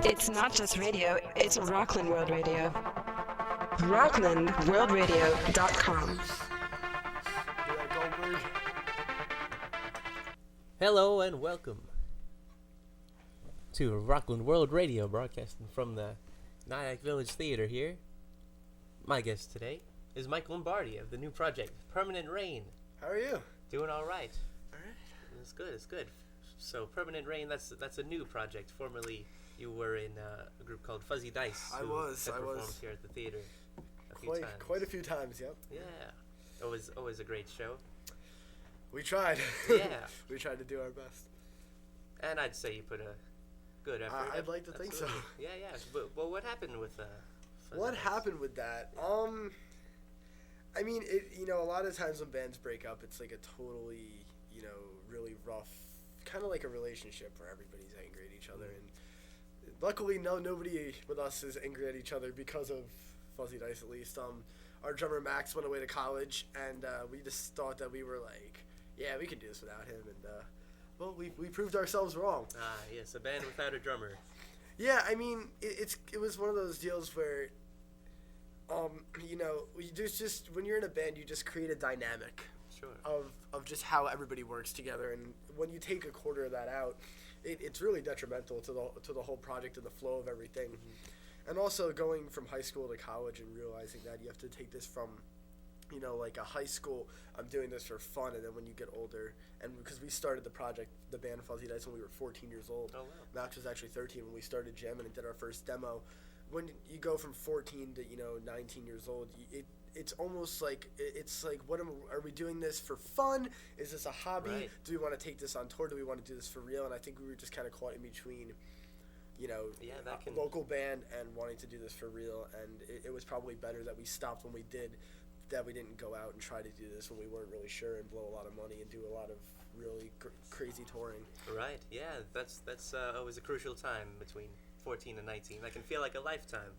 It's not just radio, it's Rockland World Radio. RocklandWorldRadio.com. Hello and welcome to Rockland World Radio, broadcasting from the Nyack Village Theater here. My guest today is Mike Lombardi of the new project, Permanent Rain. How are you? Doing all right. All right. It's good. So Permanent Rain, that's a new project. Formerly, you were in a group called Fuzzy Dice. I was. Performed here at the theater a few times. Quite a few times, yep. Yeah. Always a great show. We tried. Yeah. We tried to do our best. And I'd say you put a good effort. I'd like to think so. Yeah. But what happened with Fuzzy What Dice? happened with that? I mean, a lot of times when bands break up, it's like a totally, really rough, kind of like a relationship where everybody's angry at each other. And luckily, nobody with us is angry at each other because of Fuzzy Dice, at least. Our drummer Max went away to college, and we just thought that we were like, yeah, we can do this without him. And well, we proved ourselves wrong. Ah, yes, a band without a drummer. Yeah, I mean, it was one of those deals where, there's just, when you're in a band, you just create a dynamic. Sure. Of just how everybody works together, and when you take a quarter of that out, it's really detrimental to the whole project and the flow of everything. Mm-hmm. And also going from high school to college and realizing that you have to take this from, like a high school, I'm doing this for fun, and then when you get older, and because we started the band Fuzzy Dice when we were 14 years old. Oh, wow. Max was actually 13 when we started jamming and did our first demo. When you go from 14 to 19 years old, it's almost like what are we doing this for fun? Is this a hobby? Right. Do we want to take this on tour? Do we want to do this for real? And I think we were just kind of caught in between, local band and wanting to do this for real. And it was probably better that we stopped when we did, that we didn't go out and try to do this when we weren't really sure and blow a lot of money and do a lot of really crazy touring. Right. Yeah. That's always a crucial time between 14 and 19. That can feel like a lifetime.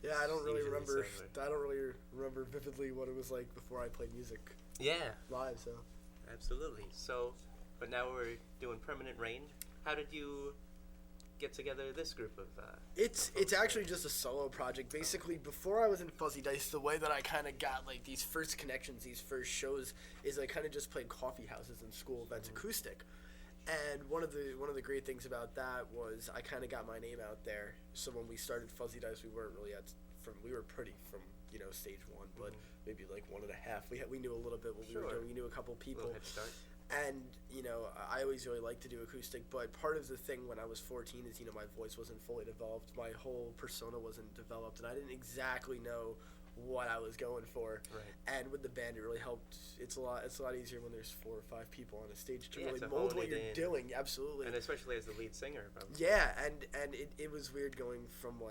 Yeah, I don't really remember vividly what it was like before I played music. Yeah. Live, so. Absolutely. So, but now we're doing Permanent Rain. How did you get together this group of It's actually just a solo project. Basically, before I was in Fuzzy Dice, the way that I kind of got like these first connections, these first shows, is I kind of just played coffee houses and school events, acoustic. And one of the great things about that was I kind of got my name out there. So when we started Fuzzy Dice, we weren't really we were pretty from stage one, but maybe like 1.5. We knew a little bit what we were doing. We knew a couple people. Little head start. And I always really liked to do acoustic, but part of the thing when I was 14 is my voice wasn't fully developed, my whole persona wasn't developed, and I didn't exactly know what I was going for. Right. And with the band, it really helped. It's a lot easier when there's 4 or 5 people on a stage to really to mold hone what it you're in. doing. Absolutely. And especially as the lead singer, probably. Yeah, and it was weird going from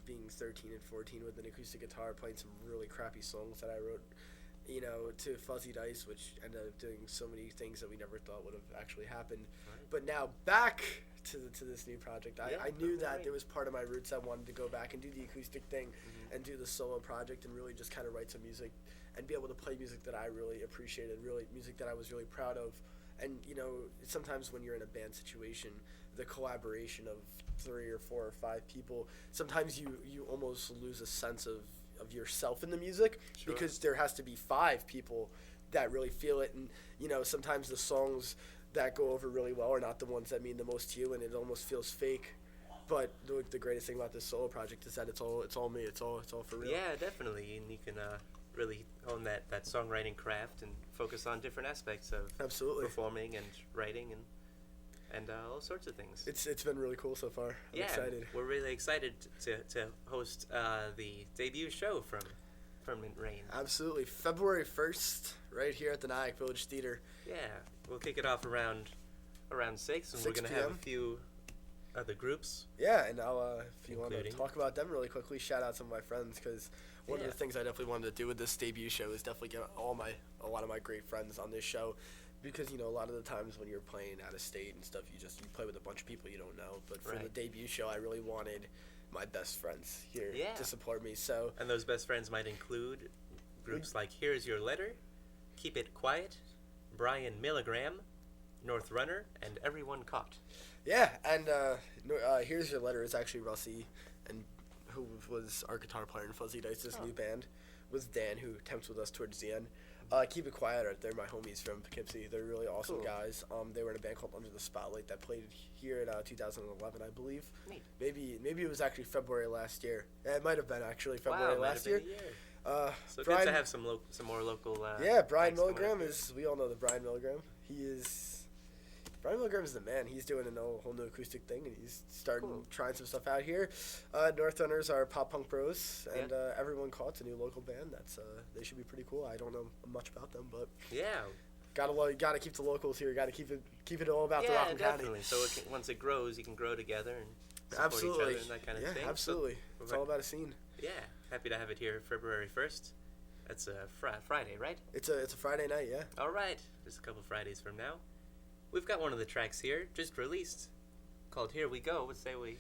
being 13 and 14 with an acoustic guitar playing some really crappy songs that I wrote, to Fuzzy Dice, which ended up doing so many things that we never thought would have actually happened. Right. But now back to this new project, I knew that there was part of my roots I wanted to go back and do the acoustic thing and do the solo project and really just kind of write some music and be able to play music that I really appreciated, really music that I was really proud of. And sometimes when you're in a band situation, the collaboration of 3 or 4 or 5 people, sometimes you almost lose a sense of yourself in the music. Sure. Because there has to be 5 people that really feel it, and sometimes the songs that go over really well are not the ones that mean the most to you, and it almost feels fake. But the greatest thing about this solo project is that it's all me. It's all for real. Yeah, definitely, and you can really hone that songwriting craft and focus on different aspects of performing and writing and all sorts of things. It's been really cool so far. I'm excited. We're really excited to host the debut show from Permanent Rain. Absolutely, February 1st, right here at the Nyack Village Theater. Yeah, we'll kick it off around 6, and we're gonna have a few other groups. Yeah, and I'll if you want to talk about them really quickly, shout out some of my friends, because one of the things I definitely wanted to do with this debut show is definitely get a lot of my great friends on this show. Because, a lot of the times when you're playing out of state and stuff, you play with a bunch of people you don't know. But for the debut show, I really wanted my best friends here to support me. So. And those best friends might include groups like Here's Your Letter, Keep It Quiet, Brian Milligram, North Runner, and Everyone Caught. Yeah, and Here's Your Letter is actually Russie, and who was our guitar player in Fuzzy Dice's new band, was Dan, who temped with us towards the end. Keep It Quiet, they're my homies from Poughkeepsie. They're really awesome guys. They were in a band called Under the Spotlight that played here in 2011, I believe. Neat. Maybe it was actually February last year. Yeah, it might have been actually February last year. So Brian, good to have some more local. Brian Milligram is. We all know the Brian Milligram. Brian Milligram is the man. He's doing a whole new acoustic thing, and he's trying some stuff out here. Northrunners are pop punk bros, and Everyone Caught's a new local band. They should be pretty cool. I don't know much about them, but gotta keep the locals here. Gotta keep it all about the Rockland County. Definitely. So once it grows, you can grow together and support each other and that kind of thing. Absolutely. So, it's all about a scene. Yeah, happy to have it here February 1st. That's a Friday, right? It's a Friday night, yeah. All right, just a couple Fridays from now. We've got one of the tracks here, just released, called Here We Go. Let's say we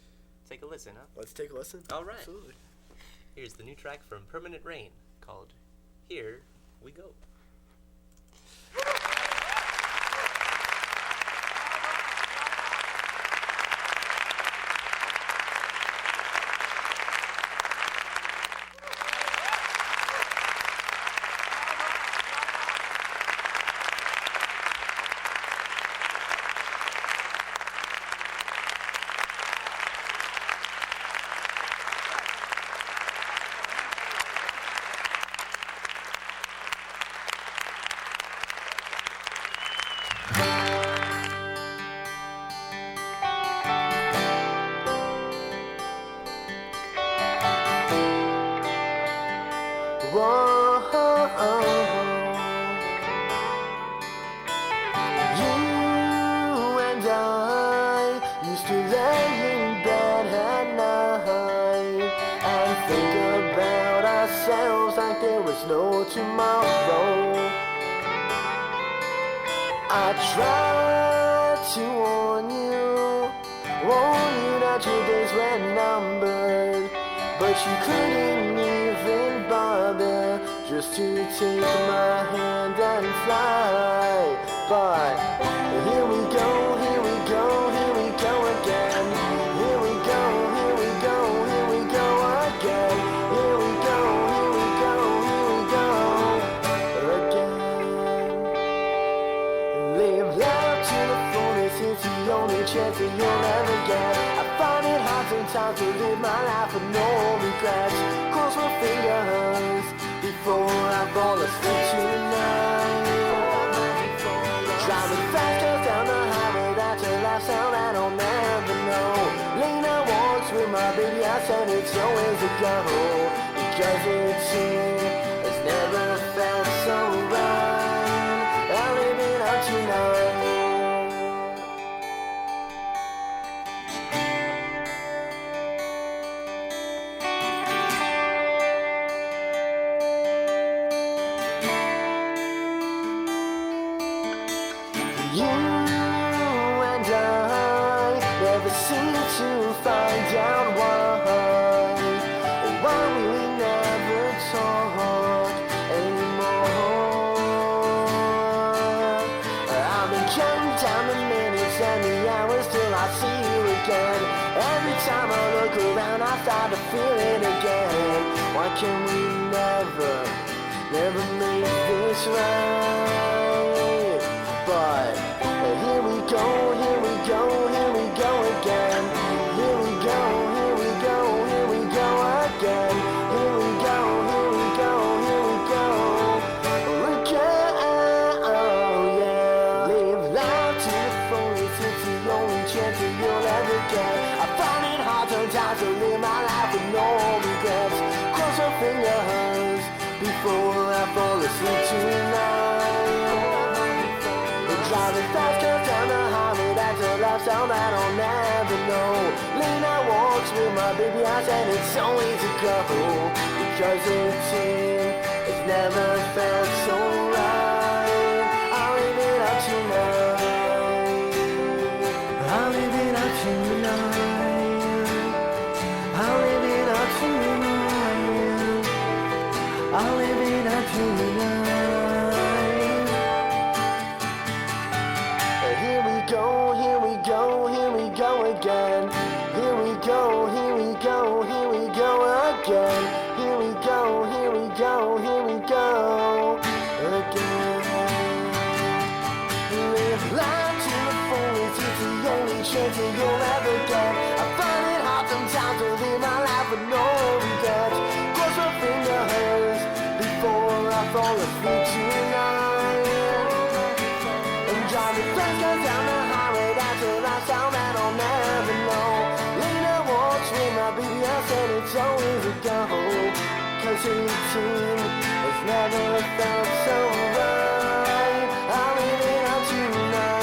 take a listen, huh? Let's take a listen. All right. Absolutely. Here's the new track from Permanent Rain, called Here We Go. I tried to warn you that your days were numbered, but you couldn't even bother just to take my hand and fly. But here we go, here we go, here we go again. Here we go, here we go, here we go again. Here we go, here we go, here we go again. Live life to the fullest, it's the only chance that you'll ever get. I find it hard sometimes to live my life with no regrets. Cross my fingers before I fall asleep tonight. Driving faster down the highway, that's a lifestyle that I'll never know. Late night walks with my baby, I said it's always a go. Because it's here, it's never felt so right. I'll live it up tonight. You and I never seem to find out why we never talk anymore. I've been counting down the minutes and the hours till I see you again. Every time I look around I start to feel it again. Why can we never make this right? But here we go, here we go, here we go again. Here we go, here we go, here we go again. Here we go, here we go, here we go again. Oh yeah. Live life to the fullest, it's the only chance that you'll ever get. I find it hard sometimes to live my life with no regrets. Cross my fingers before I fall asleep tonight. Driving faster down the highway, that's a lifestyle that I'll never know. Late night walks with my baby, I said it's always a go. Because it's here, it's never felt so right. I'll live it up tonight. I'll live it up tonight. I'll live it up tonight. I'll live it up tonight. Here we go, here we go, here we go again. Here we go, here we go, here we go again. Here we go, here we go, here we go again. Live life to the fullest, it's the only chance that you'll ever get. I find it hard sometimes to live my life with no regrets. Cross my fingers before I fall asleep tonight. And driving fast cars down the highway, that's a lifestyle that I'll never know. Later walks with my baby, I said it's always a go. 'Cause 18 has never felt so right. I'm living up tonight.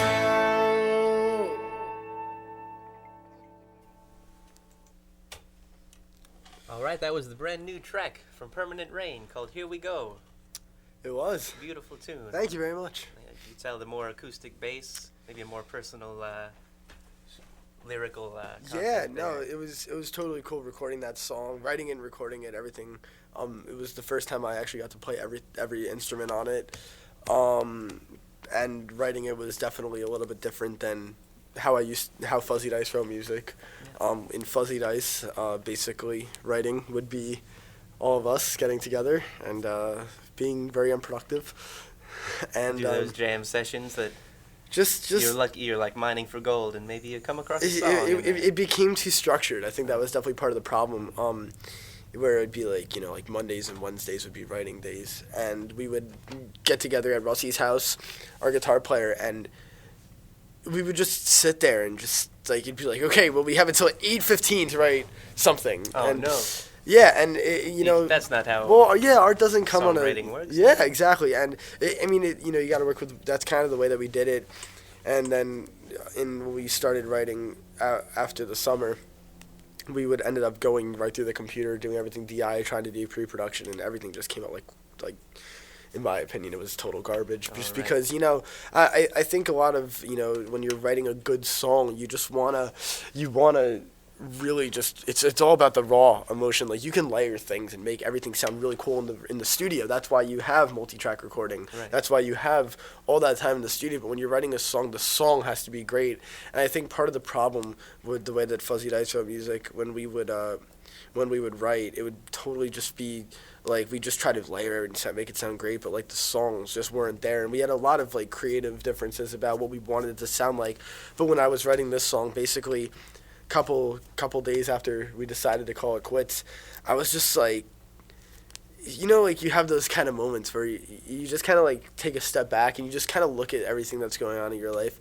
All right, that was the brand new track from Permanent Rain called Here We Go. It was. Beautiful tune. Thank you very much. You tell the more acoustic bass, maybe a more personal, lyrical. Yeah, content no, there. it was totally cool recording that song, writing and recording it, everything. It was the first time I actually got to play every instrument on it. And writing it was definitely a little bit different than how Fuzzy Dice wrote music. In Fuzzy Dice, basically writing would be all of us getting together and being very unproductive. And do those jam sessions that just you're like mining for gold, and maybe you come across a song. it became too structured. I think that was definitely part of the problem. Where it'd be like, like Mondays and Wednesdays would be writing days, and we would get together at Rusty's house, our guitar player, and we would just sit there and just like it'd be like, okay, well we have until 8:15 to write something. Oh and, no. Yeah, and that's not how. Well, yeah, art doesn't come on a. Songwriting works. Yeah, exactly, and you got to work with. That's kind of the way that we did it, and then when we started writing after the summer, we would ended up going right through the computer, doing everything DI, trying to do pre-production, and everything just came out like. In my opinion, it was total garbage. Just right. because I think a lot of when you're writing a good song, you wanna really just it's all about the raw emotion. Like you can layer things and make everything sound really cool in the studio. That's why you have multi-track recording. Right. That's why you have all that time in the studio. But when you're writing a song, the song has to be great. And I think part of the problem with the way that Fuzzy Dice wrote music, when we would write, it would totally just be like we just try to layer and make it sound great, but like the songs just weren't there, and we had a lot of like creative differences about what we wanted it to sound like. But when I was writing this song, basically couple days after we decided to call it quits, I was just like, like you have those kind of moments where you just kind of like take a step back and you just kind of look at everything that's going on in your life.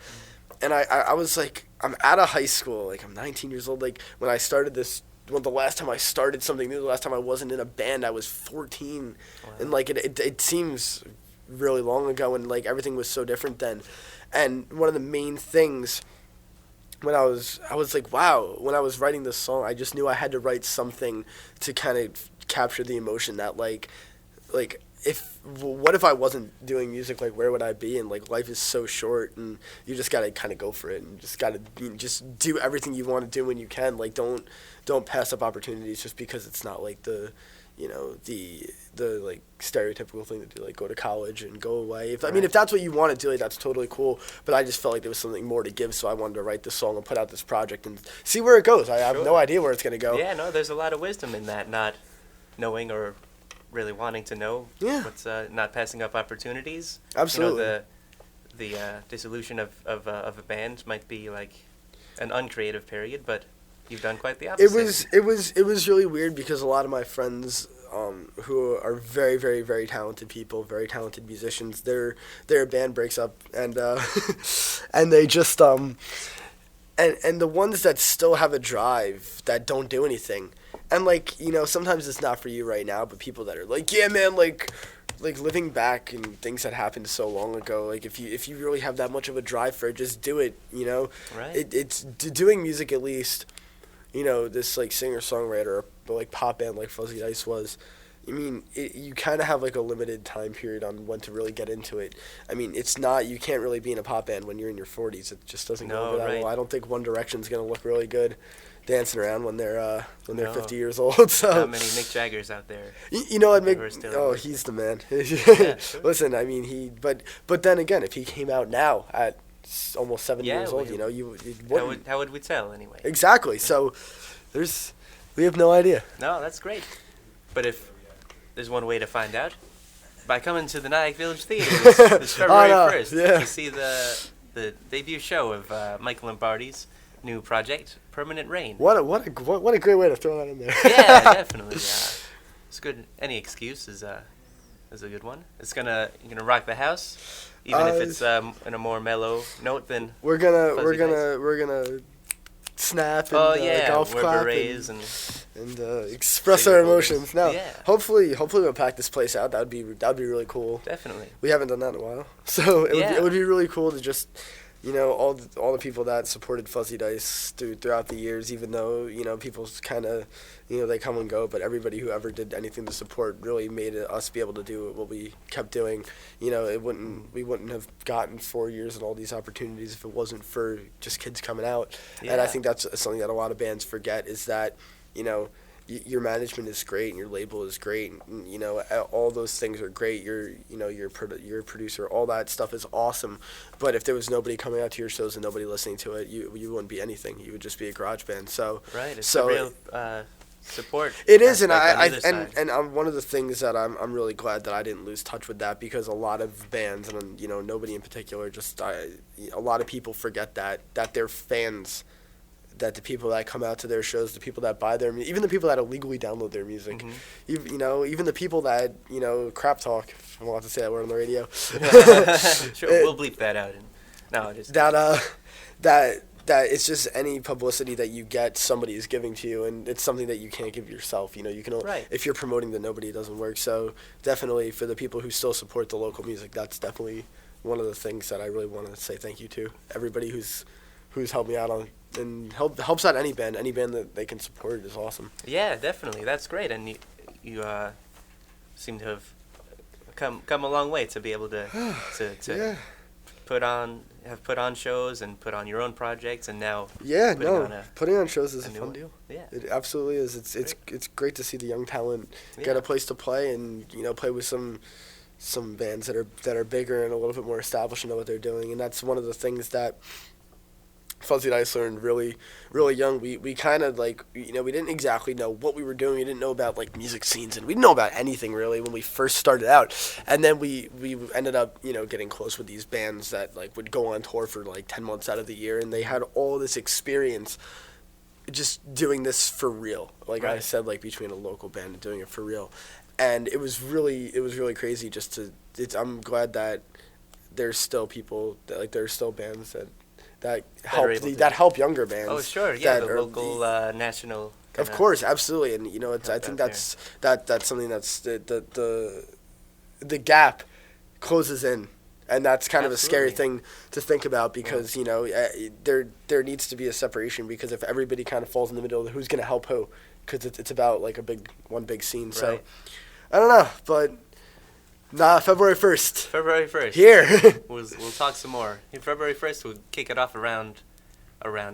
And I was like, I'm out of high school, like I'm 19 years old. Like when I started this, the last time I started something new, the last time I wasn't in a band, I was 14. Wow. And like it seems really long ago, and like everything was so different then. And one of the main things when I was like, wow, when I was writing this song, I just knew I had to write something to kind of capture the emotion that like what if I wasn't doing music? Like, where would I be? And like, life is so short, and you just gotta kind of go for it, and just gotta just do everything you want to do when you can. Like, don't pass up opportunities just because it's not like the like stereotypical thing to do, like go to college and go away. If that's what you want to do, like, that's totally cool. But I just felt like there was something more to give, so I wanted to write this song and put out this project and see where it goes. I have no idea where it's gonna go. Yeah, no, there's a lot of wisdom in that, not knowing or really wanting to know. Yeah. What's not passing up opportunities. Absolutely. The dissolution of a band might be like an uncreative period, but you've done quite the opposite. It was really weird because a lot of my friends who are very, very, very talented people, very talented musicians, their band breaks up, and and they just and the ones that still have a drive that don't do anything, and like sometimes it's not for you right now, but people that are like, yeah man, like living back and things that happened so long ago, like if you really have that much of a drive for it, just do it. Right. It's doing music, at least. This like singer-songwriter, or like pop band like Fuzzy Dice was. You kind of have like a limited time period on when to really get into it. It's not, you can't really be in a pop band when you're in your 40s. It just doesn't go over that well. I don't think One Direction's gonna look really good dancing around when they're 50 years old. So not many Mick Jaggers out there. You know what, Mick? Oh, he's the man. Yeah, sure. Listen, but then again, if he came out now at almost 7 years old. You know, you wouldn't. How would we tell anyway? Exactly. So we have no idea. No, that's great. But if there's one way to find out, by coming to the Nyack Village Theater this February 1st to see the debut show of Mike Lombardi's new project, Permanent Rain. What a great way to throw that in there. Yeah, definitely. It's good. Any excuse is a good one. You're gonna rock the house, even if it's in a more mellow note than. We're gonna snap and golf clap and express our emotions. Now, hopefully we'll pack this place out. That'd be really cool. Definitely. We haven't done that in a while, so it would be really cool to just, you know, all the people that supported Fuzzy Dice throughout the years, even though, you know, people kind of, you know, they come and go, but everybody who ever did anything to support really made us be able to do what we kept doing. You know, we wouldn't have gotten 4 years and all these opportunities if it wasn't for just kids coming out. Yeah. And I think that's something that a lot of bands forget, is that, you know, your management is great and your label is great, and, you know, all those things are great. Your producer, all that stuff is awesome. But if there was nobody coming out to your shows and nobody listening to it, you wouldn't be anything. You would just be a garage band. So it's a real support. It is, and I'm one of the things that I'm really glad that I didn't lose touch with that, because a lot of bands, and, you know, nobody in particular, a lot of people forget that they're fans. That the people that come out to their shows, the people that buy their music, even the people that illegally download their music, you know, even the people that, you know, crap talk, if I'm allowed to say that word on the radio. Sure, we'll bleep that out. That it's just any publicity that you get, somebody is giving to you, and it's something that you can't give yourself. You know, you can if you're promoting to nobody, it doesn't work. So definitely for the people who still support the local music, that's definitely one of the things that I really want to say thank you to. Everybody who's helped me out on and helps out any band that they can support is awesome. Yeah, definitely, that's great, and you seem to have come a long way to be able to put on shows and put on your own projects, and now putting on shows is a fun deal. Yeah, it absolutely is. It's great to see the young talent get a place to play, and, you know, play with some bands that are bigger and a little bit more established and know what they're doing, and that's one of the things that Fuzzy Dice learned really, really young. We kind of, like, you know, we didn't exactly know what we were doing. We didn't know about, like, music scenes, and we didn't know about anything really when we first started out. And then we ended up, you know, getting close with these bands that, like, would go on tour for like 10 months out of the year, and they had all this experience just doing this for real. Like I said, like, between a local band and doing it for real. And it was really crazy I'm glad that there's still people there's still bands that help younger bands. Oh, sure, yeah, the local, national. Of course, absolutely, and, you know, I think that's something that's the gap closes in, and that's kind of a scary thing to think about, because you know, there needs to be a separation, because if everybody kind of falls in the middle, who's going to help who? Because it's about like one big scene. So I don't know, but. February 1st. February 1st. Here. We'll talk some more. February 1st, we'll kick it off around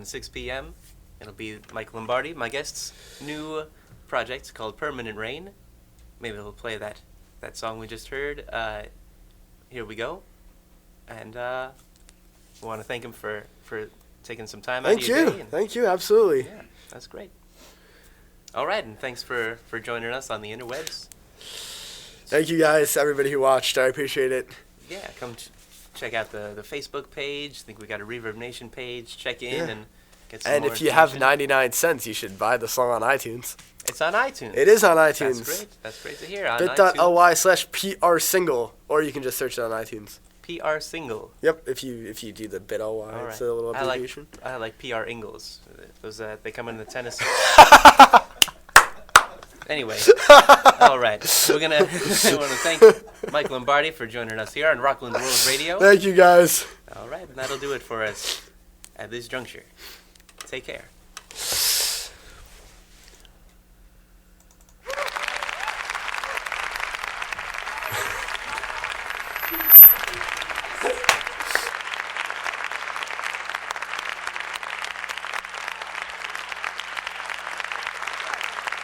6 p.m. It'll be Mike Lombardi, my guest's new project called Permanent Rain. Maybe he'll play that song we just heard. Here we go. And we want to thank him for taking some time out of your day. Thank you, absolutely. Yeah, that's great. All right, and thanks for joining us on the interwebs. Thank you, guys, everybody who watched. I appreciate it. Yeah, come check out the Facebook page. I think we got a Reverb Nation page. Check in and get some more if you have 99 cents, you should buy the song on iTunes. It's on iTunes. It is on iTunes. That's great. That's great to hear. bit.ly/PR single, or you can just search it on iTunes. PR single. Yep, if you do the bit.ly, it's a little abbreviation. I like PR Ingles. Those they come in the tennis. Anyway, all right. I want to thank Mike Lombardi for joining us here on Rockland World Radio. Thank you, guys. All right, and that'll do it for us at this juncture. Take care.